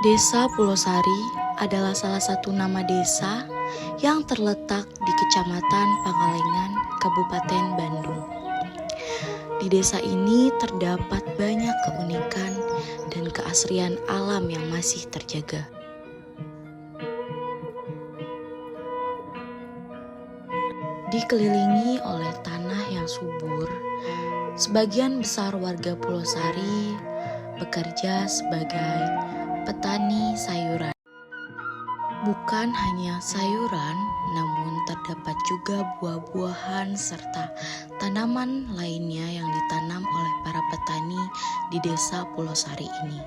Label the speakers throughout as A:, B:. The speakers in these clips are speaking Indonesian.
A: Desa Pulau Sari adalah salah satu nama desa yang terletak di Kecamatan Pangalengan, Kabupaten Bandung. Di desa ini terdapat banyak keunikan dan keasrian alam yang masih terjaga. Dikelilingi oleh tanah yang subur, sebagian besar warga Pulau Sari bekerja sebagai petani sayuran. Bukan hanya sayuran, namun terdapat juga buah-buahan serta tanaman lainnya yang ditanam oleh para petani di desa Pulau Sari ini.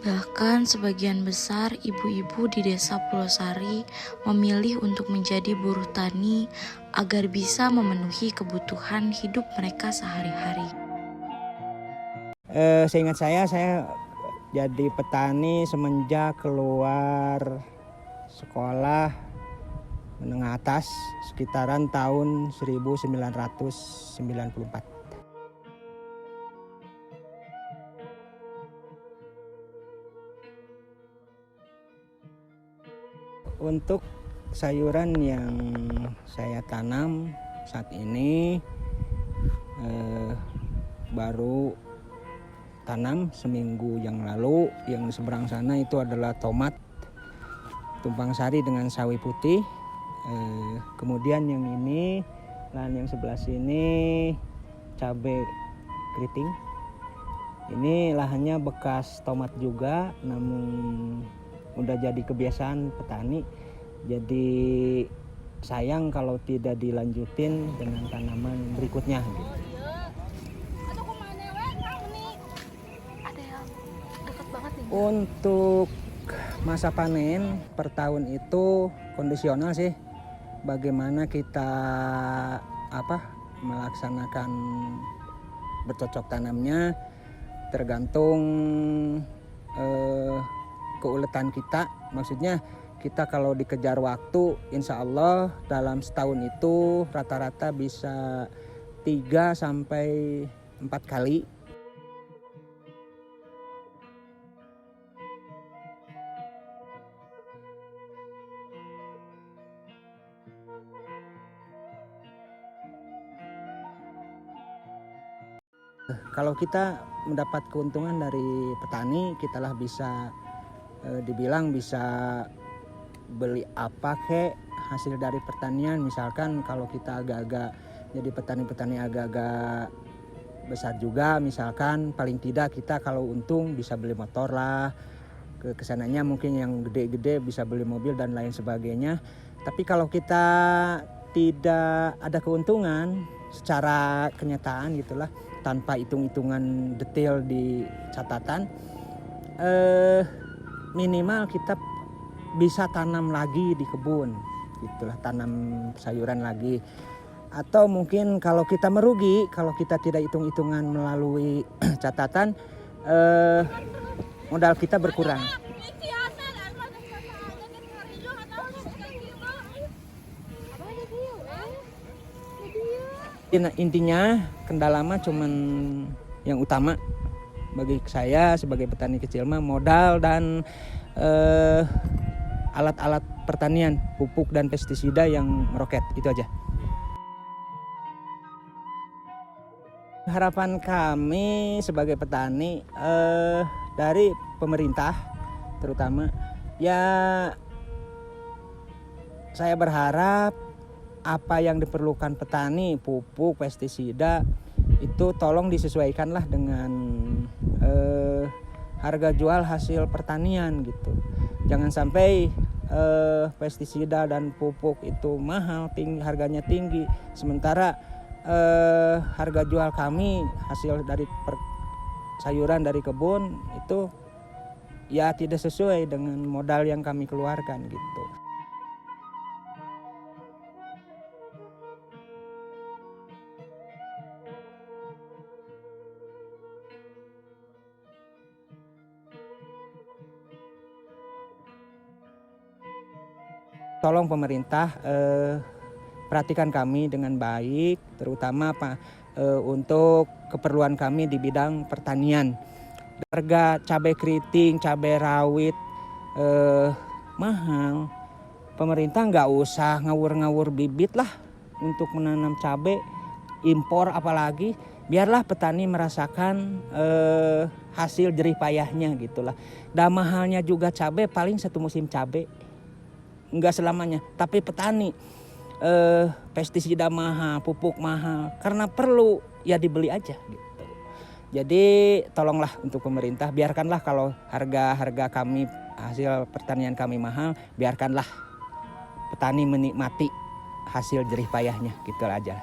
A: Bahkan sebagian besar ibu-ibu di desa Pulau Sari memilih untuk menjadi buruh tani agar bisa memenuhi kebutuhan hidup mereka sehari-hari.
B: Seingat saya jadi petani semenjak keluar sekolah menengah atas sekitaran tahun 1994. Untuk sayuran yang saya tanam saat ini baru tanam seminggu yang lalu. Yang di seberang sana itu adalah tomat tumpang sari dengan sawi putih. Kemudian yang ini, lahan yang sebelah sini cabai keriting. Ini lahannya bekas tomat juga, namun udah jadi kebiasaan petani. Jadi sayang kalau tidak dilanjutin dengan tanaman berikutnya gitu. Untuk masa panen per tahun itu kondisional sih. Bagaimana kita melaksanakan bercocok tanamnya tergantung keuletan kita. Maksudnya kita kalau dikejar waktu, insya Allah dalam setahun itu rata-rata bisa 3 sampai 4 kali. Kalau kita mendapat keuntungan dari petani, kitalah bisa dibilang bisa beli apa kek hasil dari pertanian. Misalkan kalau kita agak-agak jadi petani-petani agak-agak besar juga, misalkan paling tidak kita kalau untung bisa beli motor lah, kesananya mungkin yang gede-gede bisa beli mobil dan lain sebagainya. Tapi kalau kita tidak ada keuntungan secara kenyataan gitulah, tanpa hitung-hitungan detail di catatan, minimal kita bisa tanam lagi di kebun gitulah, tanam sayuran lagi. Atau mungkin kalau kita merugi, kalau kita tidak hitung-hitungan melalui catatan, modal kita berkurang. Intinya kendala mah cuman yang utama bagi saya sebagai petani kecil mah modal dan alat-alat pertanian, pupuk dan pestisida yang meroket, itu aja. Harapan kami sebagai petani dari pemerintah terutama, ya saya berharap apa yang diperlukan petani, pupuk, pestisida, itu tolong disesuaikanlah dengan harga jual hasil pertanian gitu. Jangan sampai pestisida dan pupuk itu mahal, harganya tinggi, sementara harga jual kami hasil dari sayuran dari kebun itu ya tidak sesuai dengan modal yang kami keluarkan gitu. Tolong pemerintah perhatikan kami dengan baik, terutama untuk keperluan kami di bidang pertanian. Harga cabai keriting, cabai rawit mahal. Pemerintah nggak usah ngawur-ngawur bibit lah untuk menanam cabai impor, apalagi biarlah petani merasakan hasil jerih payahnya gitulah. Dan mahalnya juga cabai paling satu musim cabai, nggak selamanya. Tapi petani pestisida mahal, pupuk mahal, karena perlu ya dibeli aja gitu. Jadi tolonglah untuk pemerintah, biarkanlah kalau harga kami, hasil pertanian kami mahal, biarkanlah petani menikmati hasil jerih payahnya, gitu aja.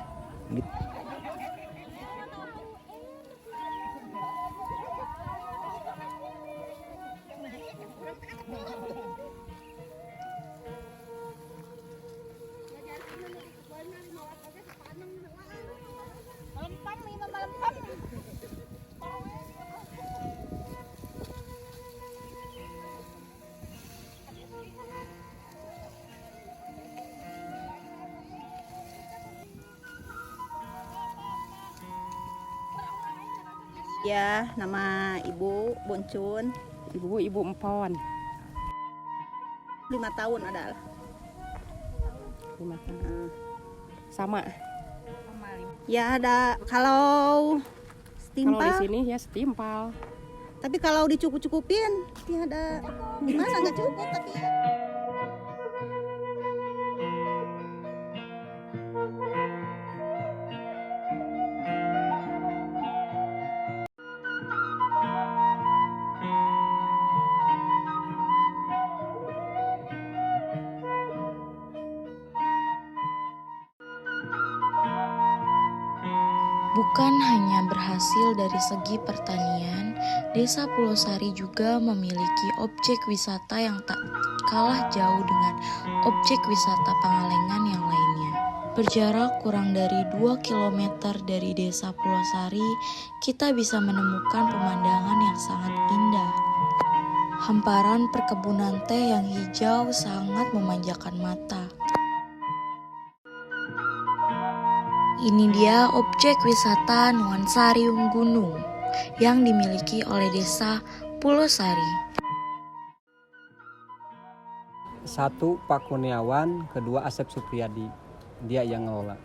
B: Gitu.
C: Ya, nama Ibu Boncun.
D: Ibu Empon.
C: 5 tahun adalah.
D: 5 tahun. Sama.
C: Ya ada kalau
D: Kalau di
C: setimpal,
D: sini ya setimpal.
C: tapi kalau dicukup-cukupin ya ada. Masa nggak cukup tapi ya.
A: Bukan hanya berhasil dari segi pertanian, Desa Pulau Sari juga memiliki objek wisata yang tak kalah jauh dengan objek wisata Pangalengan yang lainnya. Berjarak kurang dari 2 km dari Desa Pulau Sari, kita bisa menemukan pemandangan yang sangat indah. Hamparan perkebunan teh yang hijau sangat memanjakan mata. Ini dia objek wisata nuansa Riung Gunung yang dimiliki oleh Desa Pulau Sari.
E: 1 Pak Kurniawan, kedua Asep Supriyadi, dia yang ngelola.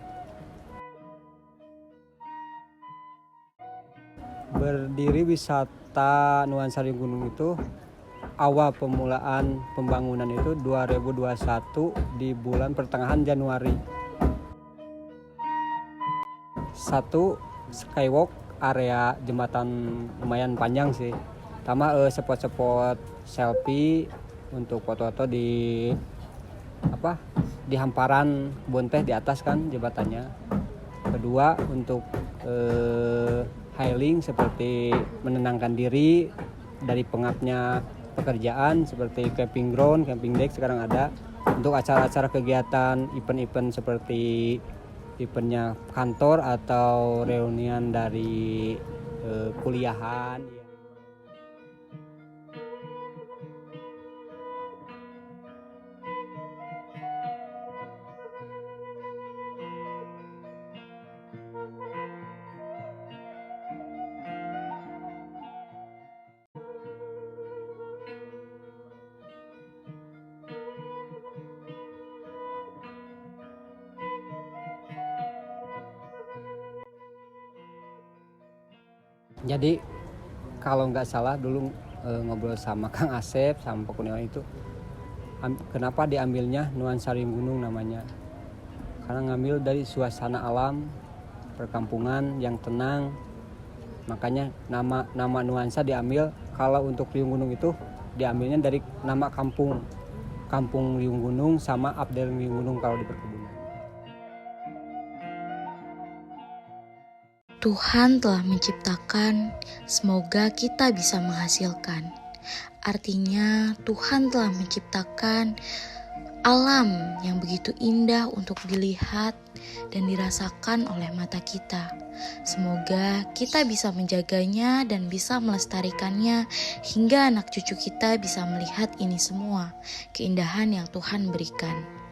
E: Berdiri wisata nuansa Riung Gunung itu awal pemulaan pembangunan itu 2021 di bulan pertengahan Januari. 1 skywalk, area jembatan lumayan panjang sih. Pertama spot-spot selfie untuk foto-foto di hamparan kebun teh di atas kan jembatannya. Kedua untuk healing seperti menenangkan diri dari pengapnya pekerjaan seperti camping ground, camping deck sekarang ada. Untuk acara-acara kegiatan event-event seperti eventnya kantor atau reunian dari kuliahan. Jadi kalau nggak salah dulu ngobrol sama Kang Asep sama Pak Kurniawan itu, kenapa diambilnya nuansa Riung Gunung namanya? Karena ngambil dari suasana alam perkampungan yang tenang, makanya nama nuansa diambil. Kalau untuk Riung Gunung itu diambilnya dari nama kampung Riung Gunung sama Abdel Riung Gunung kalau di perkebunan.
A: Tuhan telah menciptakan, semoga kita bisa menghasilkan. Artinya Tuhan telah menciptakan alam yang begitu indah untuk dilihat dan dirasakan oleh mata kita. Semoga kita bisa menjaganya dan bisa melestarikannya hingga anak cucu kita bisa melihat ini semua, keindahan yang Tuhan berikan.